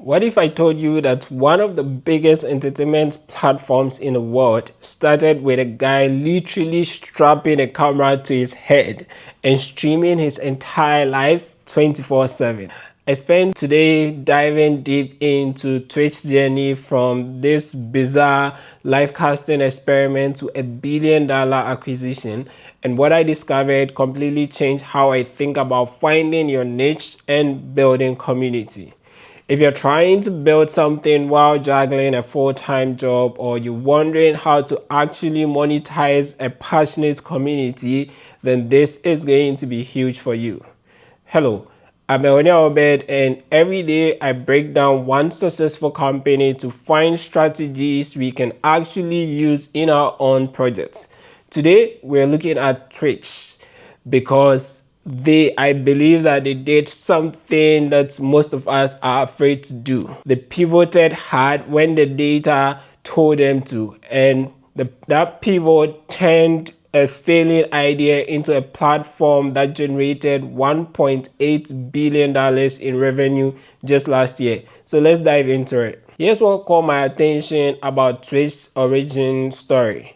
What if I told you that one of the biggest entertainment platforms in the world started with a guy literally strapping a camera to his head and streaming his entire life 24/7? I spent today diving deep into Twitch's journey from this bizarre live casting experiment to a $1 billion acquisition, and what I discovered completely changed how I think about finding your niche and building community. If you're trying to build something while juggling a full-time job, or you're wondering how to actually monetize a passionate community, then this is going to be huge for you. Hello, I'm Obed, and every day I break down one successful company to find strategies we can actually use in our own projects. Today, we're looking at Twitch because I believe that they did something that most of us are afraid to do. They pivoted hard when the data told them to, and that pivot turned a failing idea into a platform that generated $1.8 billion in revenue just last year. So let's dive into it. Here's what caught my attention about Twitch's origin story.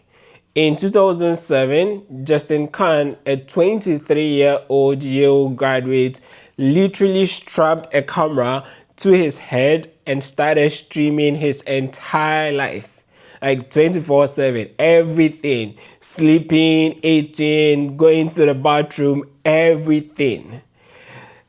In 2007, Justin Khan, a 23-year-old Yale graduate, literally strapped a camera to his head and started streaming his entire life. Like 24/7, everything, sleeping, eating, going to the bathroom, everything.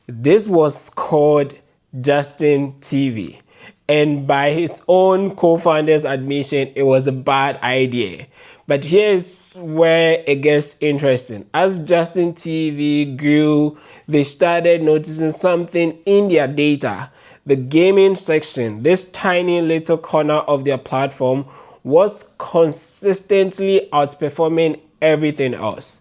This was called Justin TV. And by his own co-founder's admission, it was a bad idea. But here's where it gets interesting. As Justin TV grew, they started noticing something in their data. The gaming section, this tiny little corner of their platform, was consistently outperforming everything else.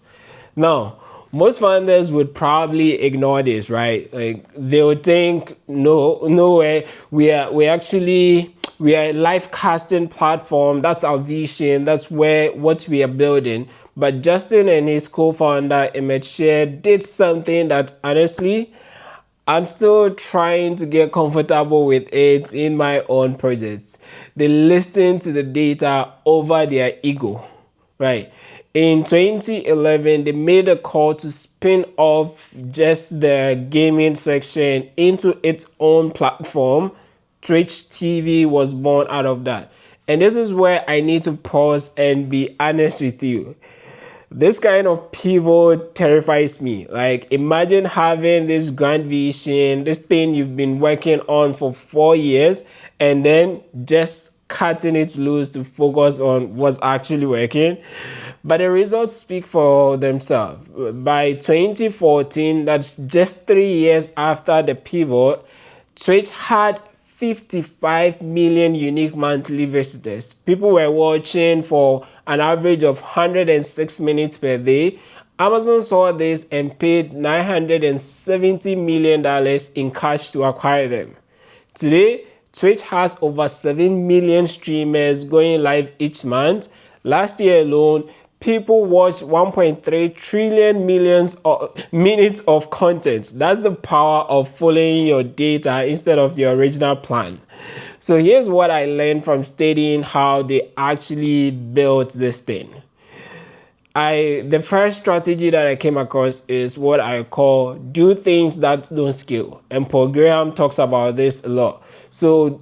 Now, most founders would probably ignore this, right? Like they would think, no way, we are a live casting platform. That's our vision. That's what we are building. But Justin and his co-founder Emmett Share did something that honestly, I'm still trying to get comfortable with it in my own projects. They listened to the data over their ego, right? In 2011, they made a call to spin off just the gaming section into its own platform. Twitch TV was born out of that. And this is where I need to pause and be honest with you. This kind of pivot terrifies me. Like, imagine having this grand vision, this thing you've been working on for 4 years, and then just cutting it loose to focus on what's actually working. But the results speak for themselves. By 2014, that's just 3 years after the pivot, Twitch had 55 million unique monthly visitors. People were watching for an average of 106 minutes per day. Amazon saw this and paid $970 million in cash to acquire them. Today, Twitch has over 7 million streamers going live each month. Last year alone, people watched 1.3 trillion minutes of content. That's the power of following your data instead of the original plan. So here's what I learned from studying how they actually built this thing. The first strategy that I came across is what I call do things that don't scale. And Paul Graham talks about this a lot. So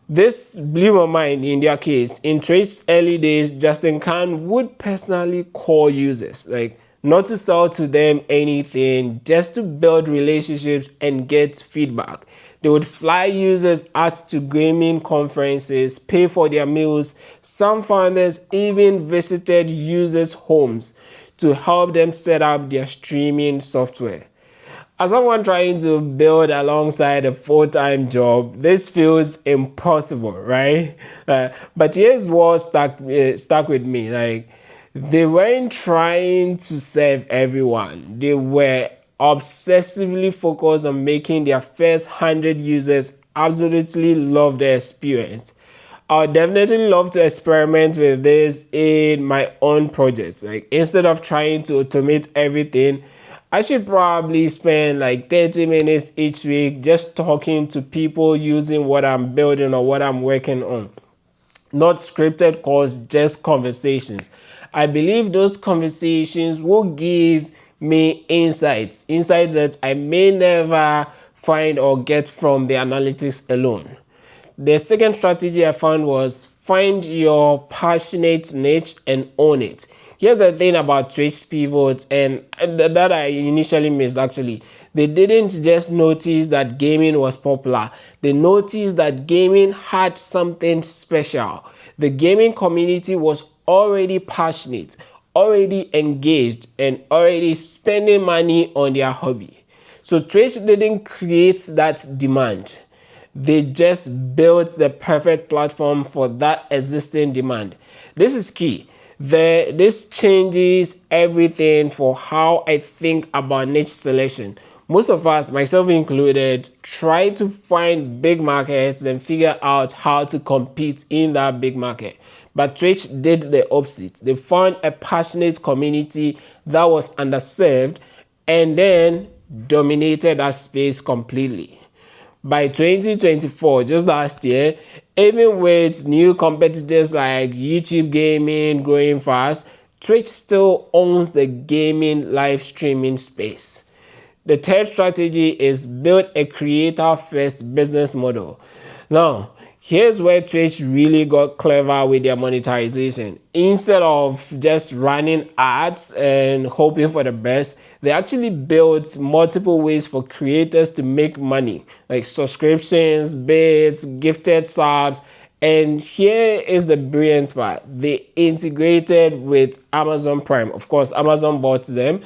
this blew my mind in their case. In Twitch's early days, Justin Khan would personally call users, like not to sell to them anything, just to build relationships and get feedback. They would fly users out to gaming conferences, pay for their meals. Some founders even visited users' homes to help them set up their streaming software. As someone trying to build alongside a full-time job, this feels impossible, right? But here's what stuck with me. Like, they weren't trying to serve everyone. They were obsessively focused on making their first 100 users absolutely love the experience. I would definitely love to experiment with this in my own projects. Like, instead of trying to automate everything, I should probably spend like 30 minutes each week just talking to people using what I'm building or what I'm working on. Not scripted calls, just conversations. I believe those conversations will give me insights that I may never find or get from the analytics alone. The second strategy I found was find your passionate niche and own it. Here's the thing about Twitch pivots, and that I initially missed actually. They didn't just notice that gaming was popular, they noticed that gaming had something special. The gaming community was already passionate, already engaged, and already spending money on their hobby. So Twitch didn't create that demand. They just built the perfect platform for that existing demand. This is key. This changes everything for how I think about niche selection. Most of us, myself included, try to find big markets and figure out how to compete in that big market. But Twitch did the opposite. They found a passionate community that was underserved and then dominated that space completely. By 2024, just last year, even with new competitors like YouTube gaming growing fast, Twitch still owns the gaming live streaming space. The third strategy is build a creator first business model. Now, here's where Twitch really got clever with their monetization. Instead of just running ads and hoping for the best, they actually built multiple ways for creators to make money, like subscriptions, bits, gifted subs. And here is the brilliant part. They integrated with Amazon Prime. Of course, Amazon bought them.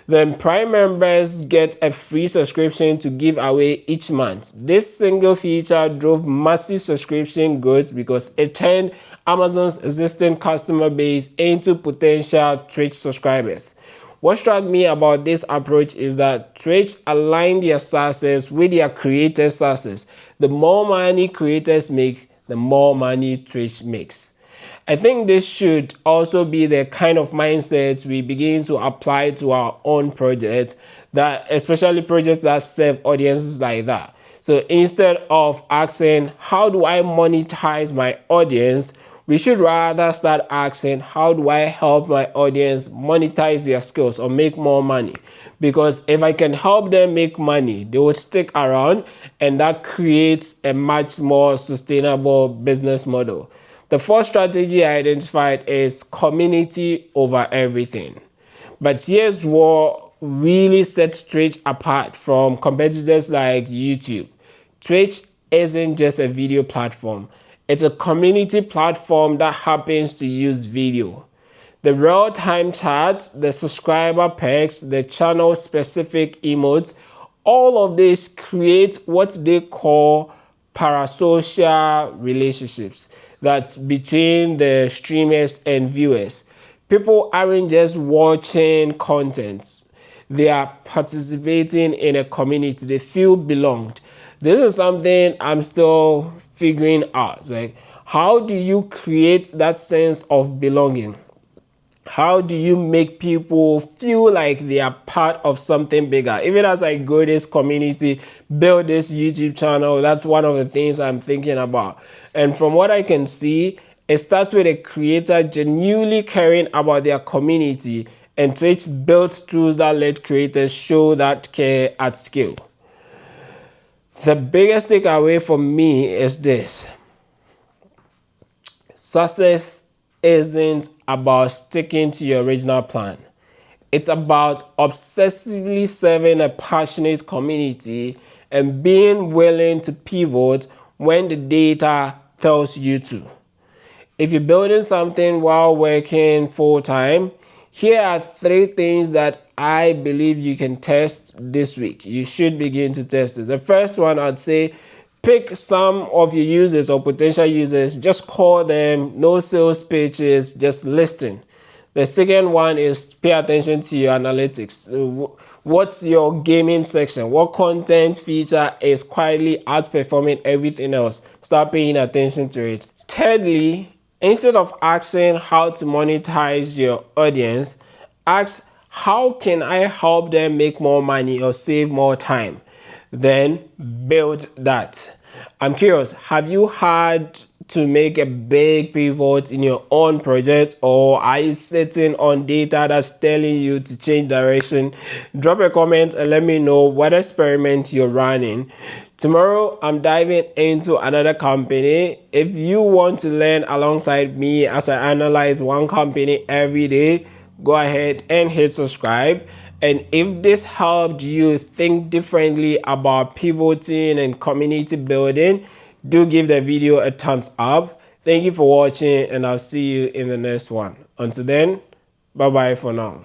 Then Prime members get a free subscription to give away each month. This single feature drove massive subscription growth because it turned Amazon's existing customer base into potential Twitch subscribers. What struck me about this approach is that Twitch aligned their success with their creators' success. The more money creators make, the more money Twitch makes. I think this should also be the kind of mindset we begin to apply to our own projects, that especially projects that serve audiences like that. So instead of asking, how do I monetize my audience? We should rather start asking, how do I help my audience monetize their skills or make more money? Because if I can help them make money, they would stick around, and that creates a much more sustainable business model. The fourth strategy I identified is community over everything. But here's what really sets Twitch apart from competitors like YouTube. Twitch isn't just a video platform. It's a community platform that happens to use video. The real-time chat, the subscriber perks, the channel-specific emotes, all of this create what they call parasocial relationships. That's between the streamers and viewers. People aren't just watching content. They are participating in a community. They feel belonged. This is something I'm still figuring out. Like, how do you create that sense of belonging? How do you make people feel like they are part of something bigger? Even as I grow this community, build this YouTube channel, that's one of the things I'm thinking about. And from what I can see, it starts with a creator genuinely caring about their community, and Twitch built tools that let creators show that care at scale. The biggest takeaway for me is this: success isn't about sticking to your original plan. It's about obsessively serving a passionate community and being willing to pivot when the data tells you to. If you're building something while working full-time, here are 3 things that I believe you can test this week. You should begin to test it. The first one, I'd say, pick some of your users or potential users, just call them, no sales pitches, just listing. The second one is pay attention to your analytics. What's your gaming section? What content feature is quietly outperforming everything else? Start paying attention to it. Thirdly, instead of asking how to monetize your audience, ask how can I help them make more money or save more time? Then build that. I'm curious, have you had to make a big pivot in your own project, or are you sitting on data that's telling you to change direction? Drop a comment and let me know what experiment you're running. Tomorrow I'm diving into another company. If you want to learn alongside me as I analyze one company every day, go ahead and hit subscribe. And if this helped you think differently about pivoting and community building, do give the video a thumbs up. Thank you for watching, and I'll see you in the next one. Until then, bye bye for now.